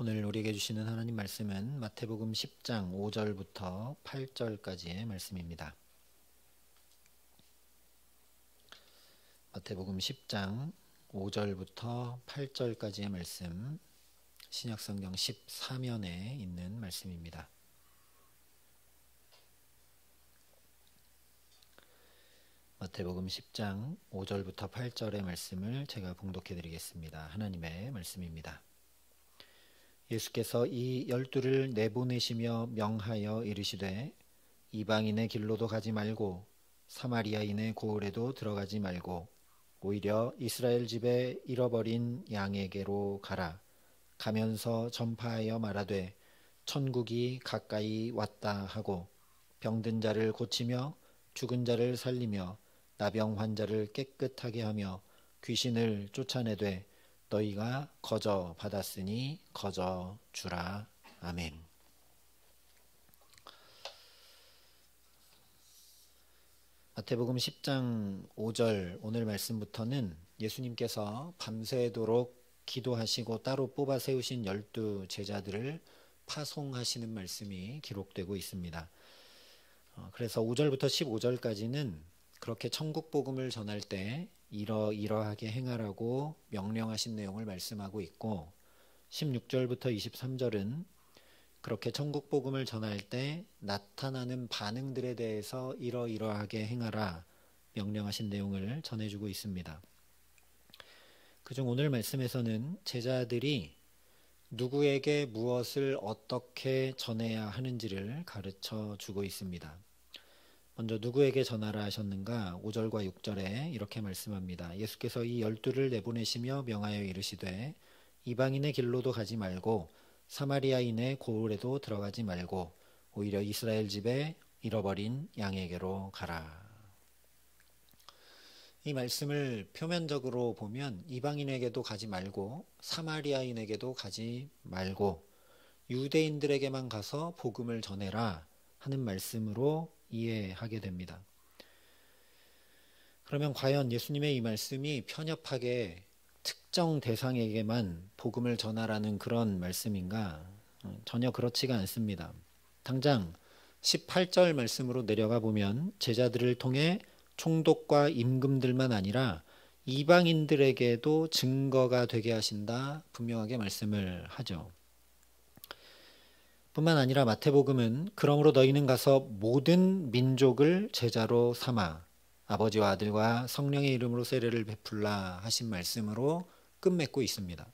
오늘 우리에게 주시는 하나님 말씀은 마태복음 10장 5절부터 8절까지의 말씀입니다. 마태복음 10장 5절부터 8절까지의 말씀, 신약성경 14면에 있는 말씀입니다. 마태복음 10장 5절부터 8절의 말씀을 제가 봉독해 드리겠습니다. 하나님의 말씀입니다. 예수께서 이 12를 내보내시며 명하여 이르시되 이방인의 길로도 가지 말고 사마리아인의 고을에도 들어가지 말고 오히려 이스라엘 집에 잃어버린 양에게로 가라. 가면서 전파하여 말하되 천국이 가까이 왔다 하고 병든 자를 고치며 죽은 자를 살리며 나병 환자를 깨끗하게 하며 귀신을 쫓아내되 너희가 거저 받았으니 거저 주라. 아멘. 마태복음 10장 5절 오늘 말씀부터는 예수님께서 밤새도록 기도하시고 따로 뽑아 세우신 12 제자들을 파송하시는 말씀이 기록되고 있습니다. 그래서 5절부터 15절까지는 그렇게 천국 복음을 전할 때 이러이러하게 행하라고 명령하신 내용을 말씀하고 있고, 16절부터 23절은 그렇게 천국 복음을 전할 때 나타나는 반응들에 대해서 이러이러하게 행하라 명령하신 내용을 전해주고 있습니다. 그중 오늘 말씀에서는 제자들이 누구에게 무엇을 어떻게 전해야 하는지를 가르쳐 주고 있습니다. 먼저 누구에게 전하라 하셨는가? 5절과 6절에 이렇게 말씀합니다. 예수께서 이 12를 내보내시며 명하여 이르시되 이방인의 길로도 가지 말고 사마리아인의 고을에도 들어가지 말고 오히려 이스라엘 집에 잃어버린 양에게로 가라. 이 말씀을 표면적으로 보면 이방인에게도 가지 말고 사마리아인에게도 가지 말고 유대인들에게만 가서 복음을 전해라 하는 말씀으로 이해하게 됩니다. 그러면 과연 예수님의 이 말씀이 편협하게 특정 대상에게만 복음을 전하라는 그런 말씀인가? 전혀 그렇지가 않습니다. 당장 18절 말씀으로 내려가 보면 제자들을 통해 총독과 임금들만 아니라 이방인들에게도 증거가 되게 하신다 분명하게 말씀을 하죠. 뿐만 아니라 마태복음은 그러므로 너희는 가서 모든 민족을 제자로 삼아 아버지와 아들과 성령의 이름으로 세례를 베풀라 하신 말씀으로 끝맺고 있습니다.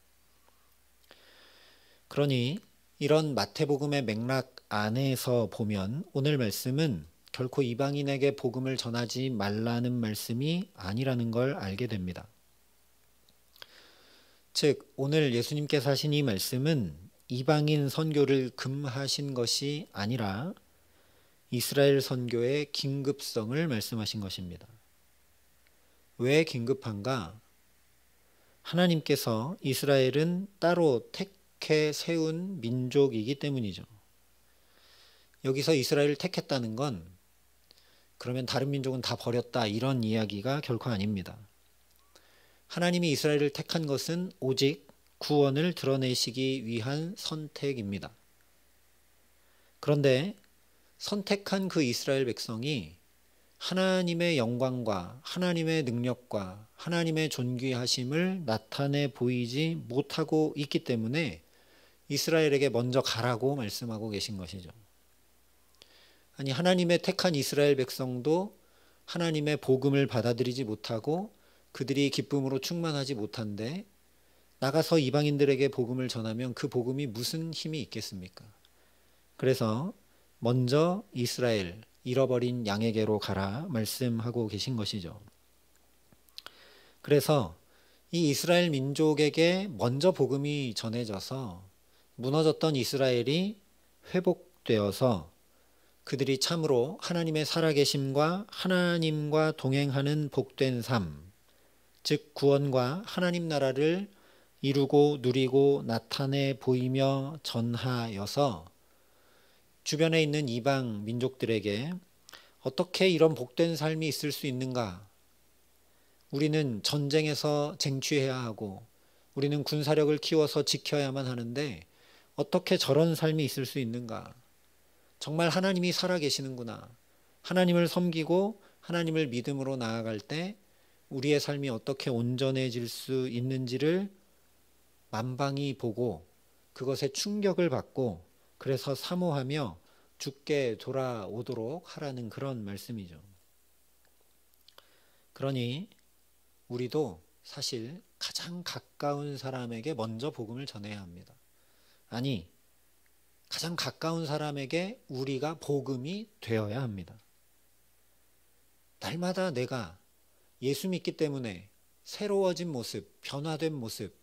그러니 이런 마태복음의 맥락 안에서 보면 오늘 말씀은 결코 이방인에게 복음을 전하지 말라는 말씀이 아니라는 걸 알게 됩니다. 즉 오늘 예수님께서 하신 이 말씀은 이방인 선교를 금하신 것이 아니라 이스라엘 선교의 긴급성을 말씀하신 것입니다. 왜 긴급한가? 하나님께서 이스라엘은 따로 택해 세운 민족이기 때문이죠. 여기서 이스라엘을 택했다는 건 그러면 다른 민족은 다 버렸다 이런 이야기가 결코 아닙니다. 하나님이 이스라엘을 택한 것은 오직 구원을 드러내시기 위한 선택입니다. 그런데 선택한 그 이스라엘 백성이 하나님의 영광과 하나님의 능력과 하나님의 존귀하심을 나타내 보이지 못하고 있기 때문에 이스라엘에게 먼저 가라고 말씀하고 계신 것이죠. 아니 하나님의 택한 이스라엘 백성도 하나님의 복음을 받아들이지 못하고 그들이 기쁨으로 충만하지 못한데 나가서 이방인들에게 복음을 전하면 그 복음이 무슨 힘이 있겠습니까? 그래서 먼저 이스라엘 잃어버린 양에게로 가라 말씀하고 계신 것이죠. 그래서 이 이스라엘 민족에게 먼저 복음이 전해져서 무너졌던 이스라엘이 회복되어서 그들이 참으로 하나님의 살아계심과 하나님과 동행하는 복된 삶, 즉 구원과 하나님 나라를 이루고 누리고 나타내 보이며 전하여서 주변에 있는 이방 민족들에게 어떻게 이런 복된 삶이 있을 수 있는가? 우리는 전쟁에서 쟁취해야 하고 우리는 군사력을 키워서 지켜야만 하는데 어떻게 저런 삶이 있을 수 있는가? 정말 하나님이 살아계시는구나. 하나님을 섬기고 하나님을 믿음으로 나아갈 때 우리의 삶이 어떻게 온전해질 수 있는지를 만방히 보고 그것에 충격을 받고 그래서 사모하며 주께 돌아오도록 하라는 그런 말씀이죠. 그러니 우리도 사실 가장 가까운 사람에게 먼저 복음을 전해야 합니다. 아니, 가장 가까운 사람에게 우리가 복음이 되어야 합니다. 날마다 내가 예수 믿기 때문에 새로워진 모습, 변화된 모습,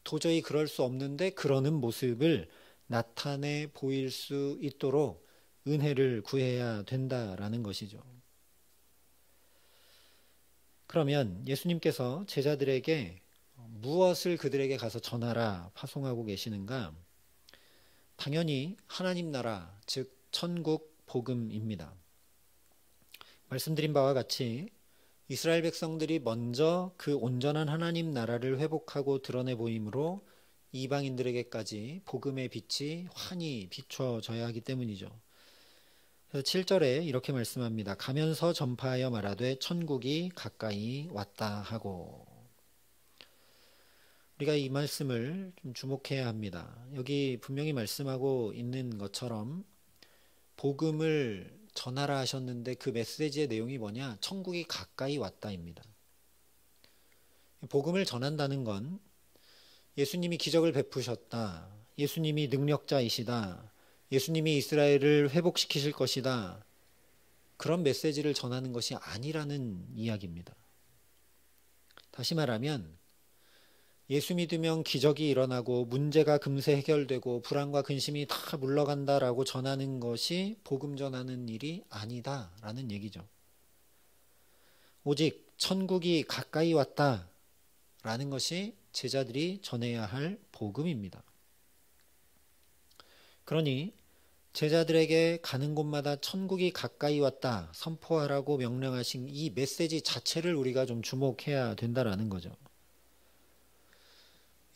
도저히 그럴 수 없는데 그러는 모습을 나타내 보일 수 있도록 은혜를 구해야 된다라는 것이죠. 그러면 예수님께서 제자들에게 무엇을 그들에게 가서 전하라 파송하고 계시는가? 당연히 하나님 나라, 즉 천국 복음입니다. 말씀드린 바와 같이 이스라엘 백성들이 먼저 그 온전한 하나님 나라를 회복하고 드러내 보이므로 이방인들에게까지 복음의 빛이 환히 비춰져야 하기 때문이죠. 그래서 7절에 이렇게 말씀합니다. 가면서 전파하여 말하되 천국이 가까이 왔다 하고. 우리가 이 말씀을 좀 주목해야 합니다. 여기 분명히 말씀하고 있는 것처럼 복음을 전하라 하셨는데 그 메시지의 내용이 뭐냐? 천국이 가까이 왔다입니다. 복음을 전한다는 건 예수님이 기적을 베푸셨다. 예수님이 능력자이시다. 예수님이 이스라엘을 회복시키실 것이다. 그런 메시지를 전하는 것이 아니라는 이야기입니다. 다시 말하면 예수 믿으면 기적이 일어나고 문제가 금세 해결되고 불안과 근심이 다 물러간다라고 전하는 것이 복음 전하는 일이 아니다라는 얘기죠. 오직 천국이 가까이 왔다라는 것이 제자들이 전해야 할 복음입니다. 그러니 제자들에게 가는 곳마다 천국이 가까이 왔다 선포하라고 명령하신 이 메시지 자체를 우리가 좀 주목해야 된다라는 거죠.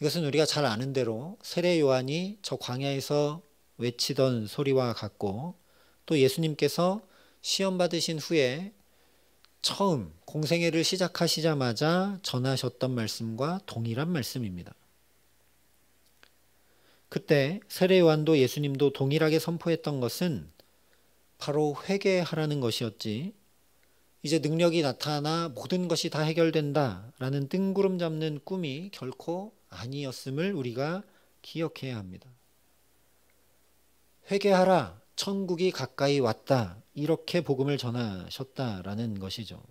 이것은 우리가 잘 아는 대로 세례 요한이 저 광야에서 외치던 소리와 같고 또 예수님께서 시험 받으신 후에 처음 공생애를 시작하시자마자 전하셨던 말씀과 동일한 말씀입니다. 그때 세례 요한도 예수님도 동일하게 선포했던 것은 바로 회개하라는 것이었지, 이제 능력이 나타나 모든 것이 다 해결된다라는 뜬구름 잡는 꿈이 결코 아니었음을 우리가 기억해야 합니다. 회개하라, 천국이 가까이 왔다, 이렇게 복음을 전하셨다라는 것이죠.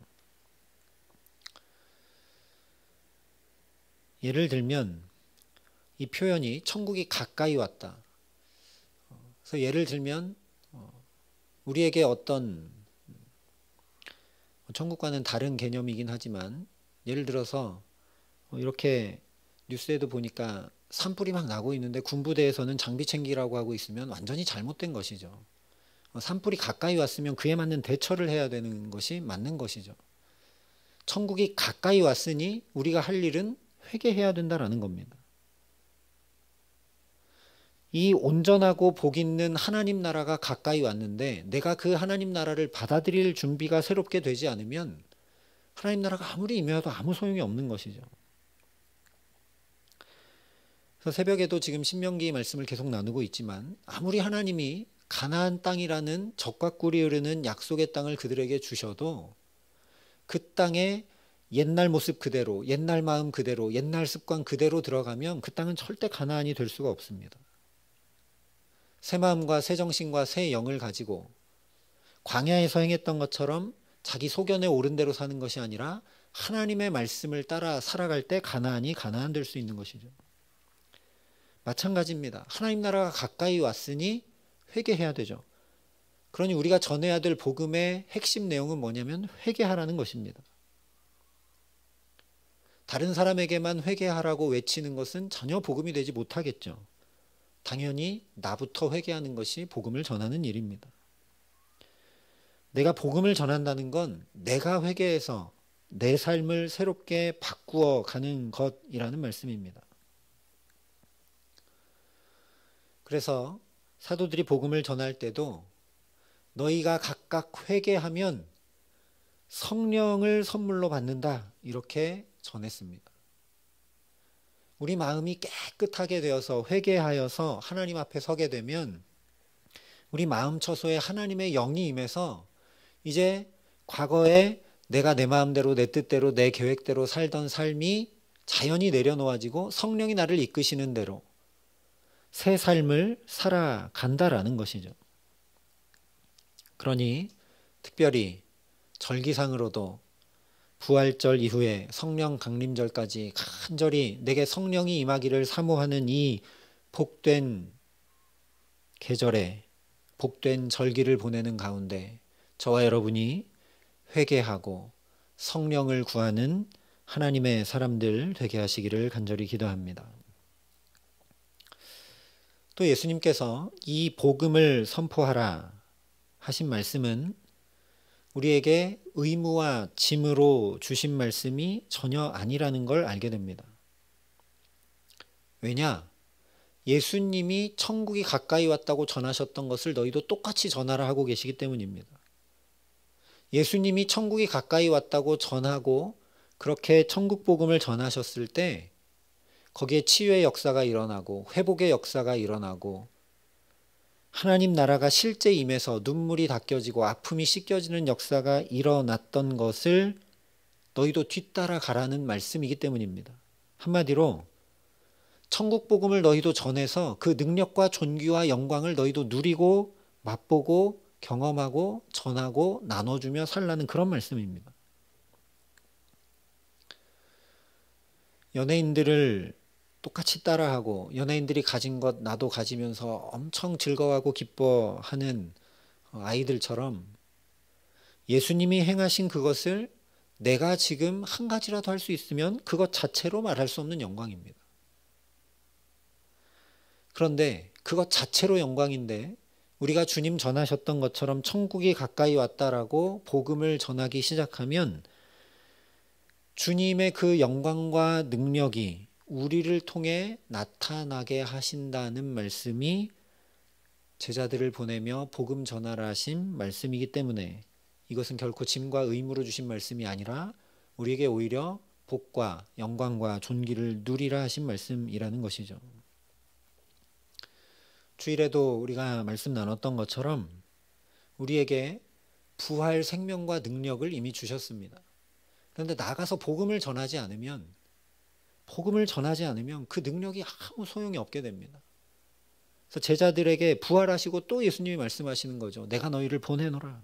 예를 들면 이 표현이 천국이 가까이 왔다. 그래서 예를 들면 우리에게 어떤 천국과는 다른 개념이긴 하지만 예를 들어서 이렇게 뉴스에도 보니까 산불이 막 나고 있는데 군부대에서는 장비 챙기라고 하고 있으면 완전히 잘못된 것이죠. 산불이 가까이 왔으면 그에 맞는 대처를 해야 되는 것이 맞는 것이죠. 천국이 가까이 왔으니 우리가 할 일은 회개해야 된다라는 겁니다. 이 온전하고 복 있는 하나님 나라가 가까이 왔는데 내가 그 하나님 나라를 받아들일 준비가 새롭게 되지 않으면 하나님 나라가 아무리 임해도 아무 소용이 없는 것이죠. 그래서 새벽에도 지금 신명기 말씀을 계속 나누고 있지만 아무리 하나님이 가나안 땅이라는 적과 꿀이 흐르는 약속의 땅을 그들에게 주셔도 그 땅에 옛날 모습 그대로, 옛날 마음 그대로, 옛날 습관 그대로 들어가면 그 땅은 절대 가나안이 될 수가 없습니다. 새 마음과 새 정신과 새 영을 가지고 광야에서 행했던 것처럼 자기 소견에 옳은 대로 사는 것이 아니라 하나님의 말씀을 따라 살아갈 때 가나안이 가나안 될 수 있는 것이죠. 마찬가지입니다. 하나님 나라가 가까이 왔으니 회개해야 되죠. 그러니 우리가 전해야 될 복음의 핵심 내용은 뭐냐면 회개하라는 것입니다. 다른 사람에게만 회개하라고 외치는 것은 전혀 복음이 되지 못하겠죠. 당연히 나부터 회개하는 것이 복음을 전하는 일입니다. 내가 복음을 전한다는 건 내가 회개해서 내 삶을 새롭게 바꾸어 가는 것이라는 말씀입니다. 그래서 사도들이 복음을 전할 때도 너희가 각각 회개하면 성령을 선물로 받는다, 이렇게 전했습니다. 우리 마음이 깨끗하게 되어서 회개하여서 하나님 앞에 서게 되면 우리 마음 처소에 하나님의 영이 임해서 이제 과거에 내가 내 마음대로 내 뜻대로 내 계획대로 살던 삶이 자연히 내려놓아지고 성령이 나를 이끄시는 대로 새 삶을 살아간다라는 것이죠. 그러니 특별히 절기상으로도 부활절 이후에 성령 강림절까지 간절히 내게 성령이 임하기를 사모하는 이 복된 계절에 복된 절기를 보내는 가운데 저와 여러분이 회개하고 성령을 구하는 하나님의 사람들 되게 하시기를 간절히 기도합니다. 또 예수님께서 이 복음을 선포하라 하신 말씀은 우리에게 의무와 짐으로 주신 말씀이 전혀 아니라는 걸 알게 됩니다. 왜냐? 예수님이 천국이 가까이 왔다고 전하셨던 것을 너희도 똑같이 전하라 하고 계시기 때문입니다. 예수님이 천국이 가까이 왔다고 전하고 그렇게 천국 복음을 전하셨을 때 거기에 치유의 역사가 일어나고 회복의 역사가 일어나고 하나님 나라가 실제 임해서 눈물이 닦여지고 아픔이 씻겨지는 역사가 일어났던 것을 너희도 뒤따라 가라는 말씀이기 때문입니다. 한마디로 천국 복음을 너희도 전해서 그 능력과 존귀와 영광을 너희도 누리고 맛보고 경험하고 전하고 나눠주며 살라는 그런 말씀입니다. 연예인들을 똑같이 따라하고 연예인들이 가진 것 나도 가지면서 엄청 즐거워하고 기뻐하는 아이들처럼 예수님이 행하신 그것을 내가 지금 한 가지라도 할 수 있으면 그것 자체로 말할 수 없는 영광입니다. 그런데 그것 자체로 영광인데 우리가 주님 전하셨던 것처럼 천국이 가까이 왔다라고 복음을 전하기 시작하면 주님의 그 영광과 능력이 우리를 통해 나타나게 하신다는 말씀이 제자들을 보내며 복음 전하라 하신 말씀이기 때문에 이것은 결코 짐과 의무로 주신 말씀이 아니라 우리에게 오히려 복과 영광과 존귀를 누리라 하신 말씀이라는 것이죠. 주일에도 우리가 말씀 나눴던 것처럼 우리에게 부활 생명과 능력을 이미 주셨습니다. 그런데 나가서 복음을 전하지 않으면 그 능력이 아무 소용이 없게 됩니다. 그래서 제자들에게 부활하시고 또 예수님이 말씀하시는 거죠. 내가 너희를 보내노라.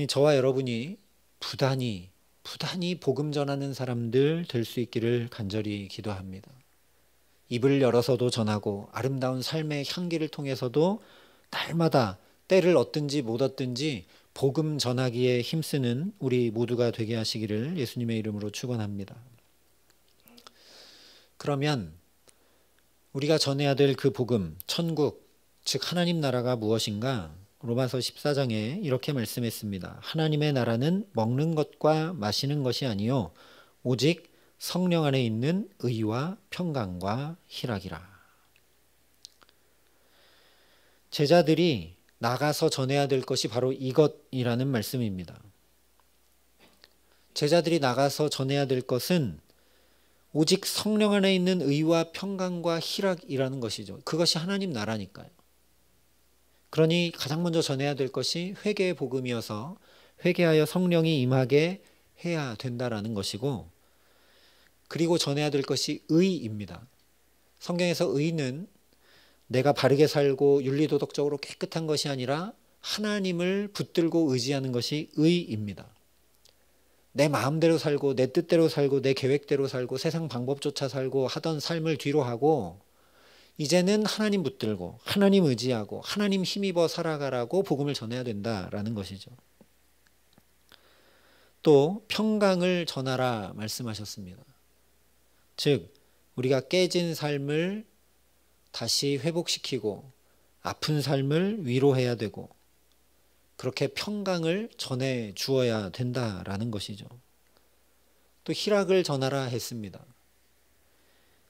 저와 여러분이 부단히 복음 전하는 사람들 될 수 있기를 간절히 기도합니다. 입을 열어서도 전하고 아름다운 삶의 향기를 통해서도 날마다 때를 얻든지 못 얻든지 복음 전하기에 힘쓰는 우리 모두가 되게 하시기를 예수님의 이름으로 축원합니다. 그러면 우리가 전해야 될 그 복음, 천국, 즉 하나님 나라가 무엇인가? 로마서 14장에 이렇게 말씀했습니다. 하나님의 나라는 먹는 것과 마시는 것이 아니요 오직 성령 안에 있는 의와 평강과 희락이라. 제자들이 나가서 전해야 될 것이 바로 이것이라는 말씀입니다. 제자들이 나가서 전해야 될 것은 오직 성령 안에 있는 의와 평강과 희락이라는 것이죠. 그것이 하나님 나라니까요. 그러니 가장 먼저 전해야 될 것이 회개의 복음이어서 회개하여 성령이 임하게 해야 된다라는 것이고, 그리고 전해야 될 것이 의입니다. 성경에서 의는 내가 바르게 살고 윤리도덕적으로 깨끗한 것이 아니라 하나님을 붙들고 의지하는 것이 의입니다. 내 마음대로 살고 내 뜻대로 살고 내 계획대로 살고 세상 방법조차 살고 하던 삶을 뒤로 하고 이제는 하나님 붙들고 하나님 의지하고 하나님 힘입어 살아가라고 복음을 전해야 된다라는 것이죠. 또 평강을 전하라 말씀하셨습니다. 즉 우리가 깨진 삶을 다시 회복시키고 아픈 삶을 위로해야 되고 그렇게 평강을 전해 주어야 된다라는 것이죠. 또 희락을 전하라 했습니다.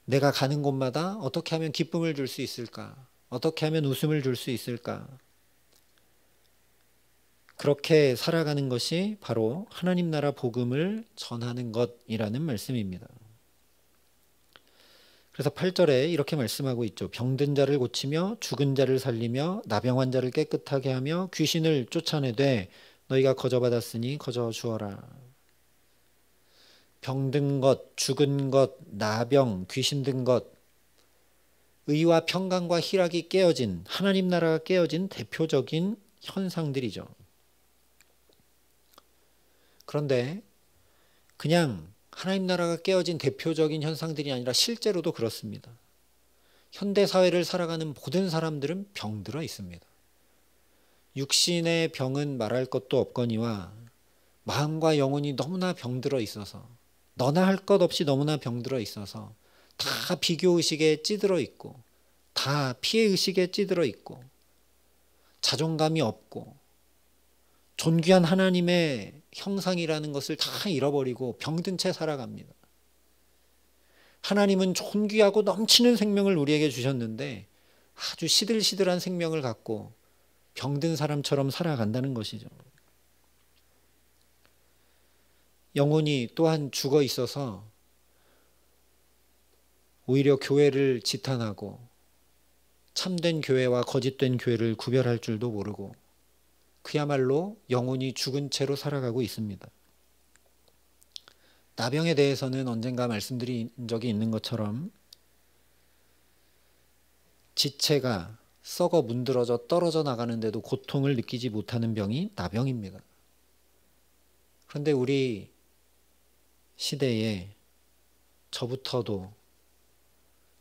내가 가는 곳마다 어떻게 하면 기쁨을 줄 수 있을까? 어떻게 하면 웃음을 줄 수 있을까? 그렇게 살아가는 것이 바로 하나님 나라 복음을 전하는 것이라는 말씀입니다. 그래서 8절에 이렇게 말씀하고 있죠. 병든 자를 고치며 죽은 자를 살리며 나병 환자를 깨끗하게 하며 귀신을 쫓아내되 너희가 거저받았으니 거저 주어라. 병든 것, 죽은 것, 나병, 귀신 든 것, 의와 평강과 희락이 깨어진, 하나님 나라가 깨어진 대표적인 현상들이죠. 그런데 그냥 하나님 나라가 깨어진 대표적인 현상들이 아니라 실제로도 그렇습니다. 현대 사회를 살아가는 모든 사람들은 병들어 있습니다. 육신의 병은 말할 것도 없거니와 마음과 영혼이 너무나 병들어 있어서, 너나 할 것 없이 너무나 병들어 있어서 다 비교의식에 찌들어 있고, 다 피해의식에 찌들어 있고, 자존감이 없고, 존귀한 하나님의 형상이라는 것을 다 잃어버리고 병든 채 살아갑니다. 하나님은 존귀하고 넘치는 생명을 우리에게 주셨는데 아주 시들시들한 생명을 갖고 병든 사람처럼 살아간다는 것이죠. 영혼이 또한 죽어 있어서 오히려 교회를 지탄하고 참된 교회와 거짓된 교회를 구별할 줄도 모르고 그야말로 영혼이 죽은 채로 살아가고 있습니다. 나병에 대해서는 언젠가 말씀드린 적이 있는 것처럼 지체가 썩어 문드러져 떨어져 나가는데도 고통을 느끼지 못하는 병이 나병입니다. 그런데 우리 시대에 저부터도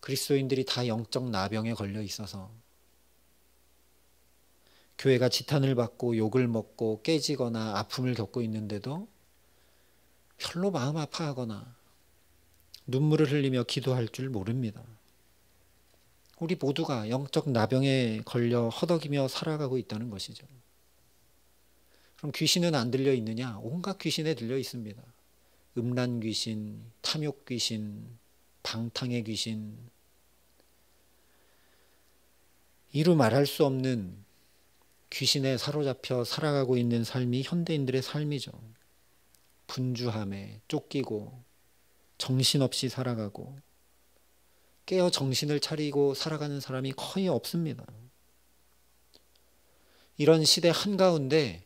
그리스도인들이 다 영적 나병에 걸려 있어서 교회가 지탄을 받고 욕을 먹고 깨지거나 아픔을 겪고 있는데도 별로 마음 아파하거나 눈물을 흘리며 기도할 줄 모릅니다. 우리 모두가 영적 나병에 걸려 허덕이며 살아가고 있다는 것이죠. 그럼 귀신은 안 들려 있느냐? 온갖 귀신에 들려 있습니다. 음란 귀신, 탐욕 귀신, 방탕의 귀신, 이루 말할 수 없는 귀신에 사로잡혀 살아가고 있는 삶이 현대인들의 삶이죠. 분주함에 쫓기고 정신없이 살아가고 깨어 정신을 차리고 살아가는 사람이 거의 없습니다. 이런 시대 한가운데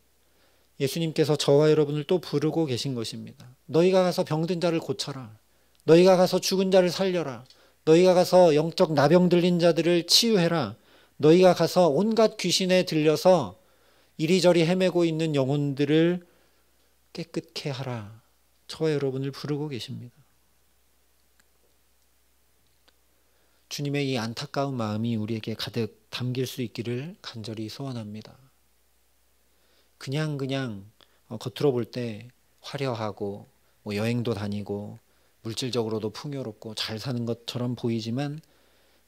예수님께서 저와 여러분을 또 부르고 계신 것입니다. 너희가 가서 병든 자를 고쳐라. 너희가 가서 죽은 자를 살려라. 너희가 가서 영적 나병 들린 자들을 치유해라. 너희가 가서 온갖 귀신에 들려서 이리저리 헤매고 있는 영혼들을 깨끗게 하라. 저와 여러분을 부르고 계십니다. 주님의 이 안타까운 마음이 우리에게 가득 담길 수 있기를 간절히 소원합니다. 그냥 겉으로 볼 때 화려하고 여행도 다니고 물질적으로도 풍요롭고 잘 사는 것처럼 보이지만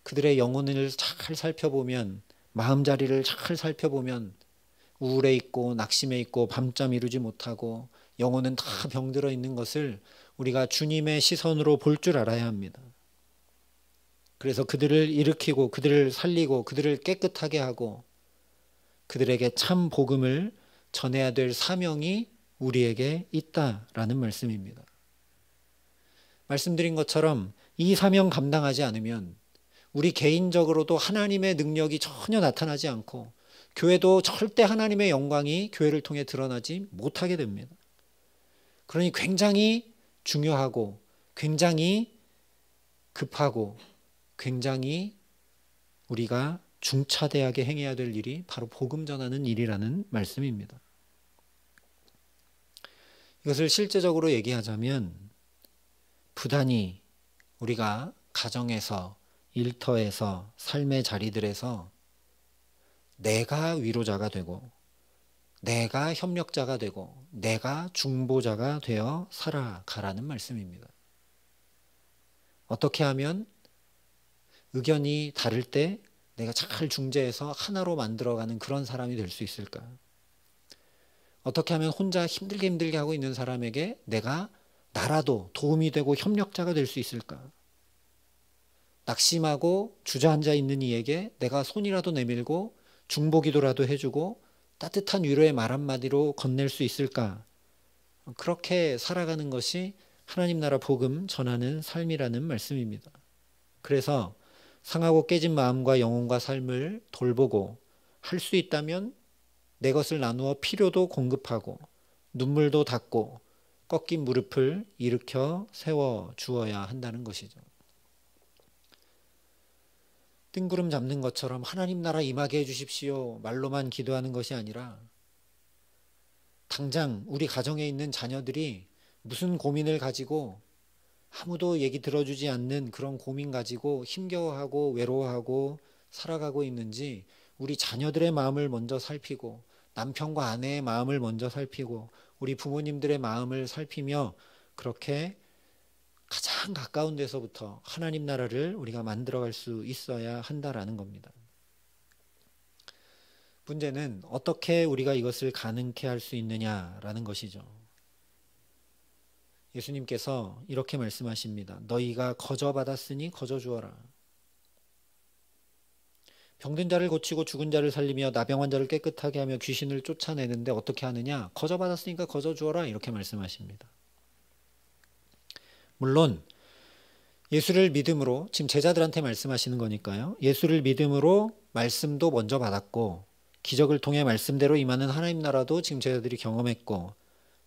그들의 영혼을 잘 살펴보면, 마음자리를 잘 살펴보면 우울해 있고 낙심해 있고 밤잠 이루지 못하고 영혼은 다 병들어 있는 것을 우리가 주님의 시선으로 볼 줄 알아야 합니다. 그래서 그들을 일으키고 그들을 살리고 그들을 깨끗하게 하고 그들에게 참 복음을 전해야 될 사명이 우리에게 있다라는 말씀입니다. 말씀드린 것처럼 이 사명 감당하지 않으면 우리 개인적으로도 하나님의 능력이 전혀 나타나지 않고 교회도 절대 하나님의 영광이 교회를 통해 드러나지 못하게 됩니다. 그러니 굉장히 중요하고 굉장히 급하고 굉장히 우리가 중차대하게 행해야 될 일이 바로 복음 전하는 일이라는 말씀입니다. 이것을 실제적으로 얘기하자면 부단히 우리가 가정에서, 일터에서, 삶의 자리들에서 내가 위로자가 되고 내가 협력자가 되고 내가 중보자가 되어 살아가라는 말씀입니다. 어떻게 하면 의견이 다를 때 내가 잘 중재해서 하나로 만들어가는 그런 사람이 될 수 있을까? 어떻게 하면 혼자 힘들게 하고 있는 사람에게 내가 나라도 도움이 되고 협력자가 될 수 있을까? 낙심하고 주저앉아 있는 이에게 내가 손이라도 내밀고 중보기도라도 해주고 따뜻한 위로의 말 한마디로 건넬 수 있을까? 그렇게 살아가는 것이 하나님 나라 복음 전하는 삶이라는 말씀입니다. 그래서 상하고 깨진 마음과 영혼과 삶을 돌보고 할 수 있다면 내 것을 나누어 필요도 공급하고 눈물도 닦고 꺾인 무릎을 일으켜 세워 주어야 한다는 것이죠. 뜬구름 잡는 것처럼 하나님 나라 임하게 해주십시오 말로만 기도하는 것이 아니라 당장 우리 가정에 있는 자녀들이 무슨 고민을 가지고 아무도 얘기 들어주지 않는 그런 고민 가지고 힘겨워하고 외로워하고 살아가고 있는지 우리 자녀들의 마음을 먼저 살피고 남편과 아내의 마음을 먼저 살피고 우리 부모님들의 마음을 살피며 그렇게 가장 가까운 데서부터 하나님 나라를 우리가 만들어갈 수 있어야 한다라는 겁니다. 문제는 어떻게 우리가 이것을 가능케 할 수 있느냐라는 것이죠. 예수님께서 이렇게 말씀하십니다. 너희가 거저 받았으니 거저 주어라. 병든 자를 고치고 죽은 자를 살리며 나병 환자를 깨끗하게 하며 귀신을 쫓아내는데 어떻게 하느냐? 거저 받았으니까 거저 주어라 이렇게 말씀하십니다. 물론 예수를 믿음으로 지금 제자들한테 말씀하시는 거니까요. 예수를 믿음으로 말씀도 먼저 받았고 기적을 통해 말씀대로 임하는 하나님 나라도 지금 제자들이 경험했고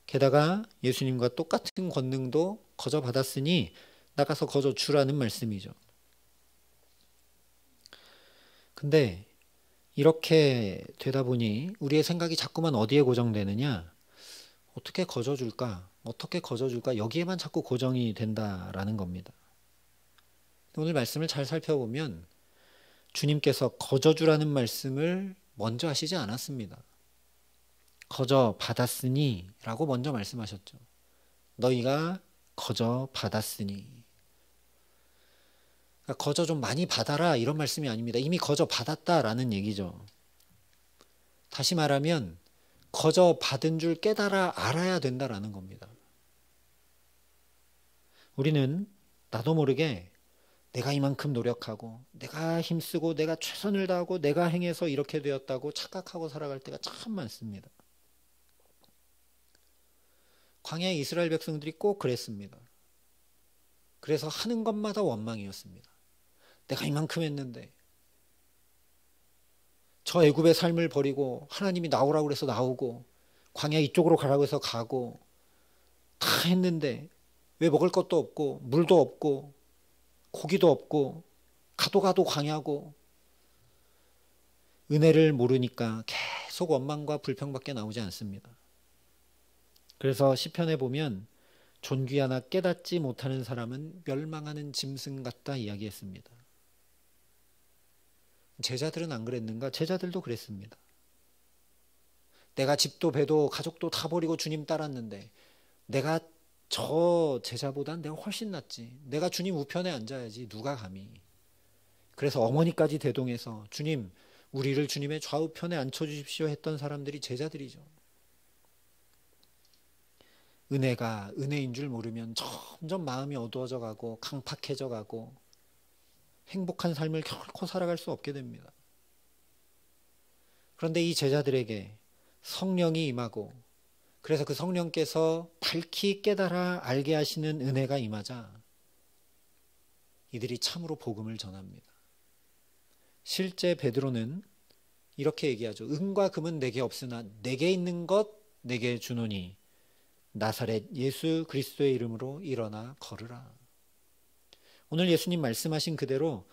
게다가 예수님과 똑같은 권능도 거저 받았으니 나가서 거저 주라는 말씀이죠. 근데 이렇게 되다 보니 우리의 생각이 자꾸만 어디에 고정되느냐? 어떻게 거저 줄까? 어떻게 거저 줄까? 여기에만 자꾸 고정이 된다라는 겁니다. 오늘 말씀을 잘 살펴보면 주님께서 거저 주라는 말씀을 먼저 하시지 않았습니다. 거저 받았으니 라고 먼저 말씀하셨죠. 너희가 거저 받았으니. 그러니까 거저 좀 많이 받아라 이런 말씀이 아닙니다. 이미 거저 받았다라는 얘기죠. 다시 말하면 거저 받은 줄 깨달아 알아야 된다라는 겁니다. 우리는 나도 모르게 내가 이만큼 노력하고 내가 힘쓰고 내가 최선을 다하고 내가 행해서 이렇게 되었다고 착각하고 살아갈 때가 참 많습니다. 광야의 이스라엘 백성들이 꼭 그랬습니다. 그래서 하는 것마다 원망이었습니다. 내가 이만큼 했는데 저 애굽의 삶을 버리고 하나님이 나오라고 해서 나오고 광야 이쪽으로 가라고 해서 가고 다 했는데 왜 먹을 것도 없고 물도 없고 고기도 없고 가도 광야고 은혜를 모르니까 계속 원망과 불평밖에 나오지 않습니다. 그래서 시편에 보면 존귀 하나 깨닫지 못하는 사람은 멸망하는 짐승 같다 이야기했습니다. 제자들은 안 그랬는가? 제자들도 그랬습니다. 내가 집도 배도 가족도 다 버리고 주님 따랐는데 내가 저 제자보단 내가 훨씬 낫지. 내가 주님 우편에 앉아야지. 누가 감히. 그래서 어머니까지 대동해서 주님 우리를 주님의 좌우편에 앉혀주십시오 했던 사람들이 제자들이죠. 은혜가 은혜인 줄 모르면 점점 마음이 어두워져 가고 강팍해져 가고 행복한 삶을 결코 살아갈 수 없게 됩니다. 그런데 이 제자들에게 성령이 임하고 그래서 그 성령께서 밝히 깨달아 알게 하시는 은혜가 임하자 이들이 참으로 복음을 전합니다. 실제 베드로는 이렇게 얘기하죠. 은과 금은 내게 없으나 내게 있는 것 내게 주노니 나사렛 예수 그리스도의 이름으로 일어나 걸으라. 오늘 예수님 말씀하신 그대로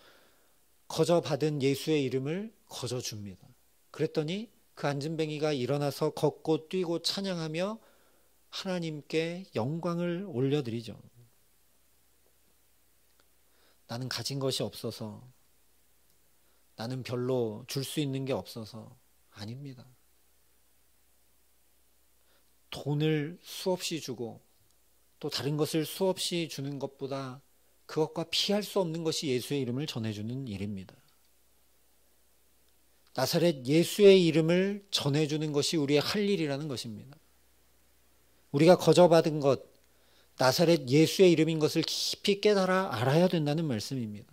거저 받은 예수의 이름을 거저 줍니다. 그랬더니 그 안진뱅이가 일어나서 걷고 뛰고 찬양하며 하나님께 영광을 올려드리죠. 나는 가진 것이 없어서 나는 별로 줄 수 있는 게 없어서 아닙니다. 돈을 수없이 주고 또 다른 것을 수없이 주는 것보다 그것과 피할 수 없는 것이 예수의 이름을 전해주는 일입니다. 나사렛 예수의 이름을 전해주는 것이 우리의 할 일이라는 것입니다. 우리가 거저받은 것 나사렛 예수의 이름인 것을 깊이 깨달아 알아야 된다는 말씀입니다.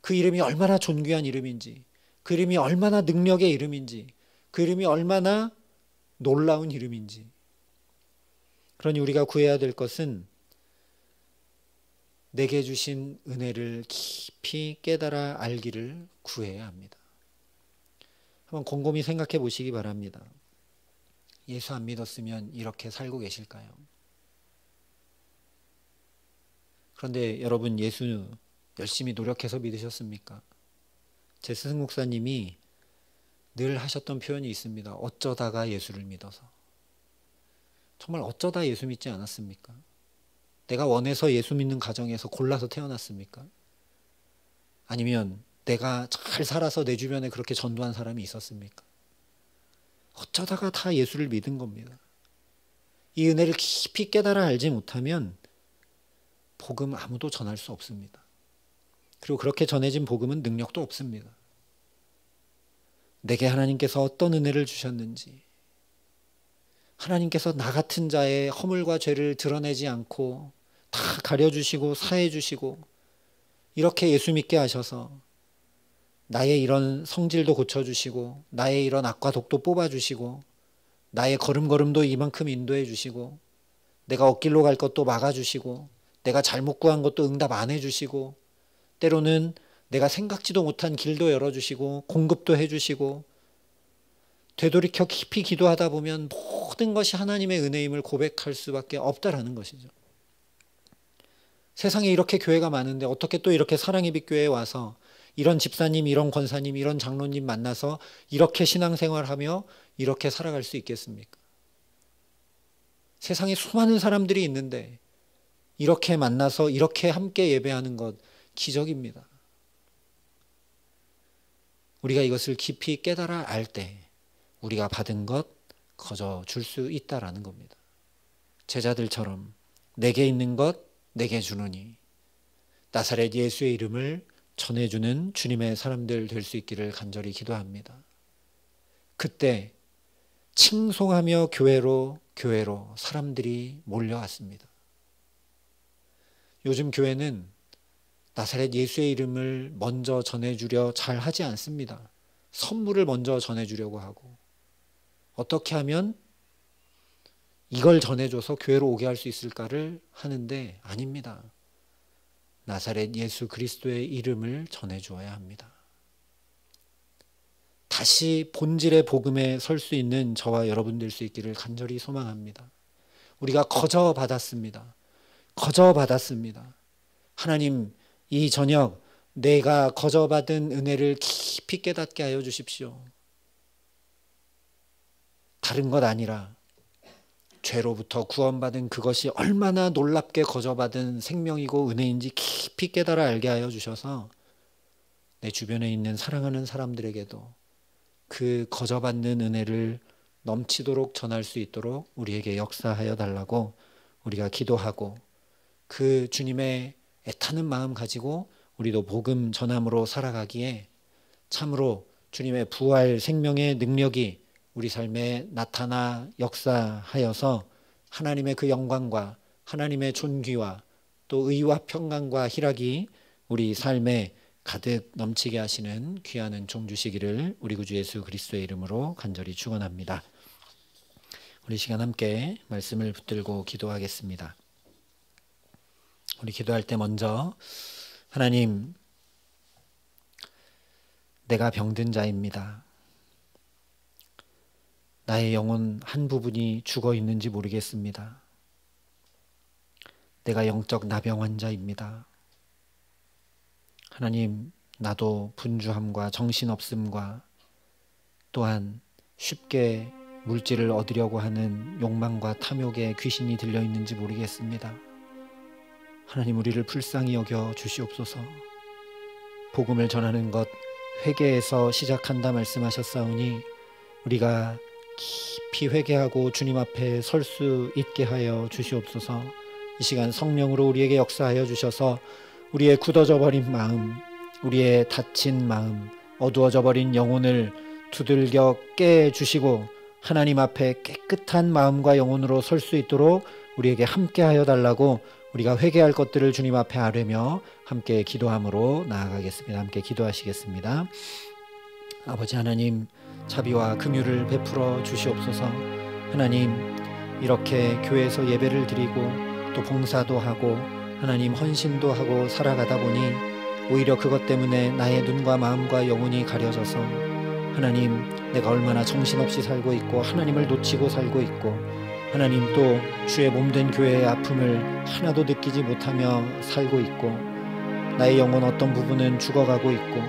그 이름이 얼마나 존귀한 이름인지, 그 이름이 얼마나 능력의 이름인지, 그 이름이 얼마나 놀라운 이름인지. 그러니 우리가 구해야 될 것은 내게 주신 은혜를 깊이 깨달아 알기를 구해야 합니다. 한번 곰곰이 생각해 보시기 바랍니다. 예수 안 믿었으면 이렇게 살고 계실까요? 그런데 여러분, 예수 열심히 노력해서 믿으셨습니까? 제 스승 목사님이 늘 하셨던 표현이 있습니다. 어쩌다가 예수를 믿어서. 정말 어쩌다 예수 믿지 않았습니까? 내가 원해서 예수 믿는 가정에서 골라서 태어났습니까? 아니면 내가 잘 살아서 내 주변에 그렇게 전도한 사람이 있었습니까? 어쩌다가 다 예수를 믿은 겁니다. 이 은혜를 깊이 깨달아 알지 못하면 복음 아무도 전할 수 없습니다. 그리고 그렇게 전해진 복음은 능력도 없습니다. 내게 하나님께서 어떤 은혜를 주셨는지, 하나님께서 나 같은 자의 허물과 죄를 드러내지 않고 다 가려주시고 사해주시고 이렇게 예수 믿게 하셔서 나의 이런 성질도 고쳐주시고 나의 이런 악과 독도 뽑아주시고 나의 걸음걸음도 이만큼 인도해 주시고 내가 엇길로 갈 것도 막아주시고 내가 잘못 구한 것도 응답 안 해주시고 때로는 내가 생각지도 못한 길도 열어주시고 공급도 해주시고 되돌이켜 깊이 기도하다 보면 모든 것이 하나님의 은혜임을 고백할 수밖에 없다라는 것이죠. 세상에 이렇게 교회가 많은데 어떻게 또 이렇게 사랑의 빛 교회에 와서 이런 집사님, 이런 권사님, 이런 장로님 만나서 이렇게 신앙생활하며 이렇게 살아갈 수 있겠습니까? 세상에 수많은 사람들이 있는데 이렇게 만나서 이렇게 함께 예배하는 것 기적입니다. 우리가 이것을 깊이 깨달아 알 때 우리가 받은 것 거저 줄 수 있다라는 겁니다. 제자들처럼 내게 있는 것 내게 주노니 나사렛 예수의 이름을 전해주는 주님의 사람들 될 수 있기를 간절히 기도합니다. 그때 칭송하며 교회로 사람들이 몰려왔습니다. 요즘 교회는 나사렛 예수의 이름을 먼저 전해주려 잘 하지 않습니다. 선물을 먼저 전해주려고 하고 어떻게 하면 이걸 전해줘서 교회로 오게 할 수 있을까를 하는데 아닙니다. 나사렛 예수 그리스도의 이름을 전해주어야 합니다. 다시 본질의 복음에 설 수 있는 저와 여러분 될 수 있기를 간절히 소망합니다. 우리가 거저 받았습니다. 하나님, 이 저녁 내가 거저 받은 은혜를 깊이 깨닫게 하여 주십시오. 다른 것 아니라 죄로부터 구원받은 그것이 얼마나 놀랍게 거저받은 생명이고 은혜인지 깊이 깨달아 알게 하여 주셔서 내 주변에 있는 사랑하는 사람들에게도 그 거저받는 은혜를 넘치도록 전할 수 있도록 우리에게 역사하여 달라고 우리가 기도하고 그 주님의 애타는 마음 가지고 우리도 복음 전함으로 살아가기에 참으로 주님의 부활 생명의 능력이 우리 삶에 나타나 역사하여서 하나님의 그 영광과 하나님의 존귀와 또 의와 평강과 희락이 우리 삶에 가득 넘치게 하시는 귀한 은총 주시기를 우리 구주 예수 그리스도의 이름으로 간절히 축원합니다. 우리 시간 함께 말씀을 붙들고 기도하겠습니다. 우리 기도할 때 먼저 하나님, 내가 병든 자입니다. 나의 영혼 한 부분이 죽어 있는지 모르겠습니다. 내가 영적 나병 환자입니다. 하나님, 나도 분주함과 정신없음과 또한 쉽게 물질을 얻으려고 하는 욕망과 탐욕에 귀신이 들려 있는지 모르겠습니다. 하나님, 우리를 불쌍히 여겨 주시옵소서. 복음을 전하는 것 회개에서 시작한다 말씀하셨사오니 우리가 깊이 회개하고 주님 앞에 설 수 있게 하여 주시옵소서. 이 시간 성령으로 우리에게 역사하여 주셔서 우리의 굳어져 버린 마음, 우리의 다친 마음, 어두워져 버린 영혼을 두들겨 깨주시고 하나님 앞에 깨끗한 마음과 영혼으로 설 수 있도록 우리에게 함께하여 달라고 우리가 회개할 것들을 주님 앞에 아뢰며 함께 기도함으로 나아가겠습니다. 함께 기도하시겠습니다. 아버지 하나님, 자비와 긍휼을 베풀어 주시옵소서. 하나님, 이렇게 교회에서 예배를 드리고 또 봉사도 하고 하나님 헌신도 하고 살아가다 보니 오히려 그것 때문에 나의 눈과 마음과 영혼이 가려져서 하나님, 내가 얼마나 정신없이 살고 있고 하나님을 놓치고 살고 있고 하나님, 또 주의 몸된 교회의 아픔을 하나도 느끼지 못하며 살고 있고 나의 영혼 어떤 부분은 죽어가고 있고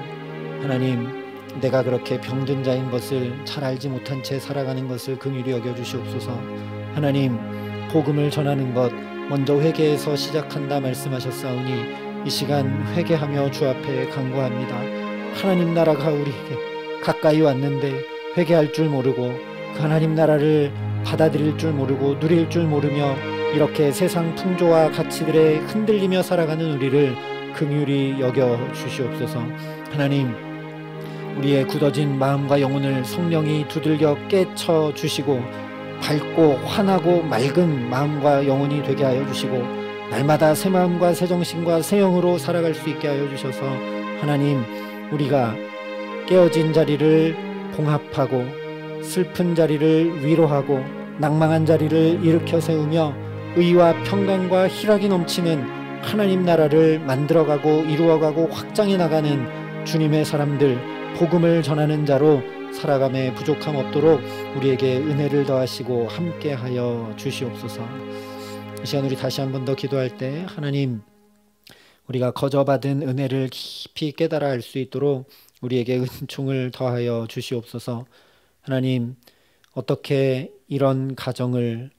하나님, 내가 그렇게 병든 자인 것을 잘 알지 못한 채 살아가는 것을 긍휼히 여겨주시옵소서. 하나님, 복음을 전하는 것 먼저 회개에서 시작한다 말씀하셨사오니 이 시간 회개하며 주 앞에 간구합니다. 하나님 나라가 우리에게 가까이 왔는데 회개할 줄 모르고 그 하나님 나라를 받아들일 줄 모르고 누릴 줄 모르며 이렇게 세상 풍조와 가치들에 흔들리며 살아가는 우리를 긍휼히 여겨 주시옵소서. 하나님, 우리의 굳어진 마음과 영혼을 성령이 두들겨 깨쳐 주시고 밝고 환하고 맑은 마음과 영혼이 되게 하여 주시고 날마다 새 마음과 새 정신과 새 영으로 살아갈 수 있게 하여 주셔서 하나님, 우리가 깨어진 자리를 봉합하고 슬픈 자리를 위로하고 낭망한 자리를 일으켜 세우며 의와 평강과 희락이 넘치는 하나님 나라를 만들어가고 이루어가고 확장해 나가는 주님의 사람들, 복음을 전하는 자로 살아감에 부족함 없도록 우리에게 은혜를 더하시고 함께하여 주시옵소서. 이 시간 우리 다시 한 번 더 기도할 때 하나님, 우리가 거저받은 은혜를 깊이 깨달아 알 수 있도록 우리에게 은총을 더하여 주시옵소서. 하나님, 어떻게 이런 가정을,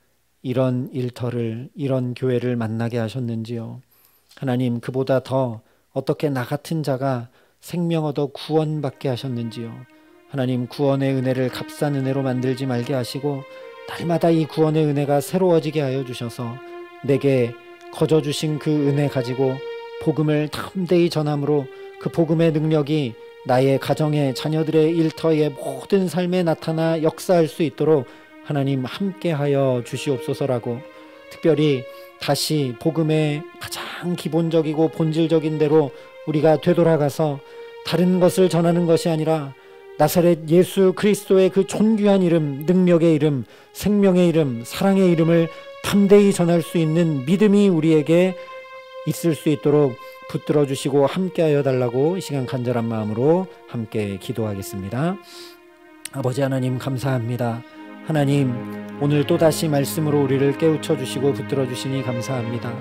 이런 일터를, 이런 교회를 만나게 하셨는지요. 하나님, 그보다 더 어떻게 나 같은 자가 생명 얻어 구원받게 하셨는지요. 하나님, 구원의 은혜를 값싼 은혜로 만들지 말게 하시고 날마다 이 구원의 은혜가 새로워지게 하여 주셔서 내게 거저 주신 그 은혜 가지고 복음을 담대히 전함으로 그 복음의 능력이 나의 가정의 자녀들의 일터의 모든 삶에 나타나 역사할 수 있도록 하나님 함께하여 주시옵소서라고, 특별히 다시 복음의 가장 기본적이고 본질적인 대로 우리가 되돌아가서 다른 것을 전하는 것이 아니라 나사렛 예수 그리스도의 그 존귀한 이름, 능력의 이름, 생명의 이름, 사랑의 이름을 담대히 전할 수 있는 믿음이 우리에게 있을 수 있도록 붙들어 주시고 함께하여 달라고 이 시간 간절한 마음으로 함께 기도하겠습니다. 아버지 하나님, 감사합니다. 하나님, 오늘 또다시 말씀으로 우리를 깨우쳐 주시고 붙들어 주시니 감사합니다.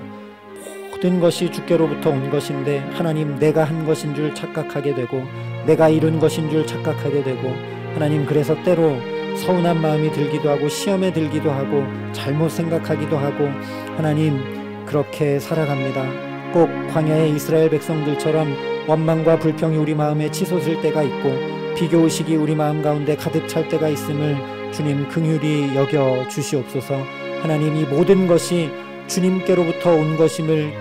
모든 것이 주께로부터 온 것인데 하나님, 내가 한 것인 줄 착각하게 되고 내가 이룬 것인 줄 착각하게 되고 하나님, 그래서 때로 서운한 마음이 들기도 하고 시험에 들기도 하고 잘못 생각하기도 하고 하나님, 그렇게 살아갑니다. 꼭 광야의 이스라엘 백성들처럼 원망과 불평이 우리 마음에 치솟을 때가 있고 비교의식이 우리 마음 가운데 가득 찰 때가 있음을 주님 긍휼히 여겨 주시옵소서. 하나님, 이 모든 것이 주님께로부터 온 것임을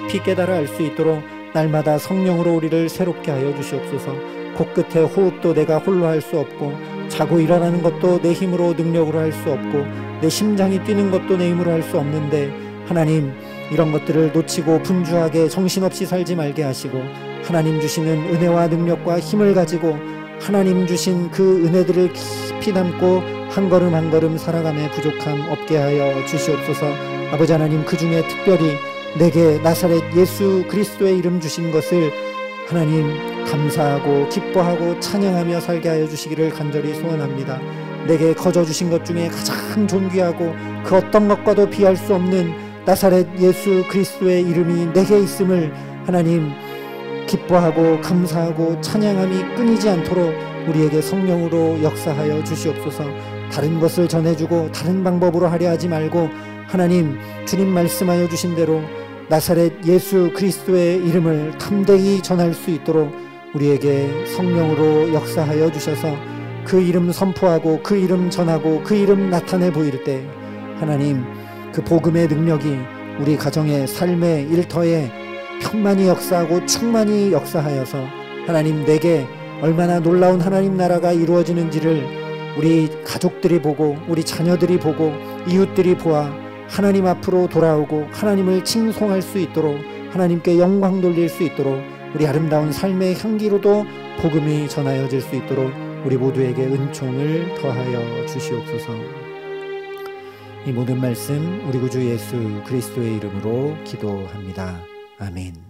깊이 깨달아 알 수 있도록 날마다 성령으로 우리를 새롭게 하여 주시옵소서. 코끝의 호흡도 내가 홀로 할 수 없고 자고 일어나는 것도 내 힘으로 능력으로 할 수 없고 내 심장이 뛰는 것도 내 힘으로 할 수 없는데 하나님, 이런 것들을 놓치고 분주하게 정신없이 살지 말게 하시고 하나님 주시는 은혜와 능력과 힘을 가지고 하나님 주신 그 은혜들을 깊이 담고 한 걸음 한 걸음 살아감에 부족함 없게 하여 주시옵소서. 아버지 하나님, 그 중에 특별히 내게 나사렛 예수 그리스도의 이름 주신 것을 하나님 감사하고 기뻐하고 찬양하며 살게 하여 주시기를 간절히 소원합니다. 내게 거저 주신 것 중에 가장 존귀하고 그 어떤 것과도 비할 수 없는 나사렛 예수 그리스도의 이름이 내게 있음을 하나님 기뻐하고 감사하고 찬양함이 끊이지 않도록 우리에게 성령으로 역사하여 주시옵소서. 다른 것을 전해주고 다른 방법으로 하려 하지 말고 하나님, 주님 말씀하여 주신 대로 나사렛 예수 그리스도의 이름을 담대히 전할 수 있도록 우리에게 성령으로 역사하여 주셔서 그 이름 선포하고 그 이름 전하고 그 이름 나타내 보일 때 하나님, 그 복음의 능력이 우리 가정의 삶의 일터에 평만히 역사하고 충만히 역사하여서 하나님, 내게 얼마나 놀라운 하나님 나라가 이루어지는지를 우리 가족들이 보고 우리 자녀들이 보고 이웃들이 보아 하나님 앞으로 돌아오고 하나님을 칭송할 수 있도록, 하나님께 영광 돌릴 수 있도록, 우리 아름다운 삶의 향기로도 복음이 전하여질 수 있도록 우리 모두에게 은총을 더하여 주시옵소서. 이 모든 말씀 우리 구주 예수 그리스도의 이름으로 기도합니다. 아멘.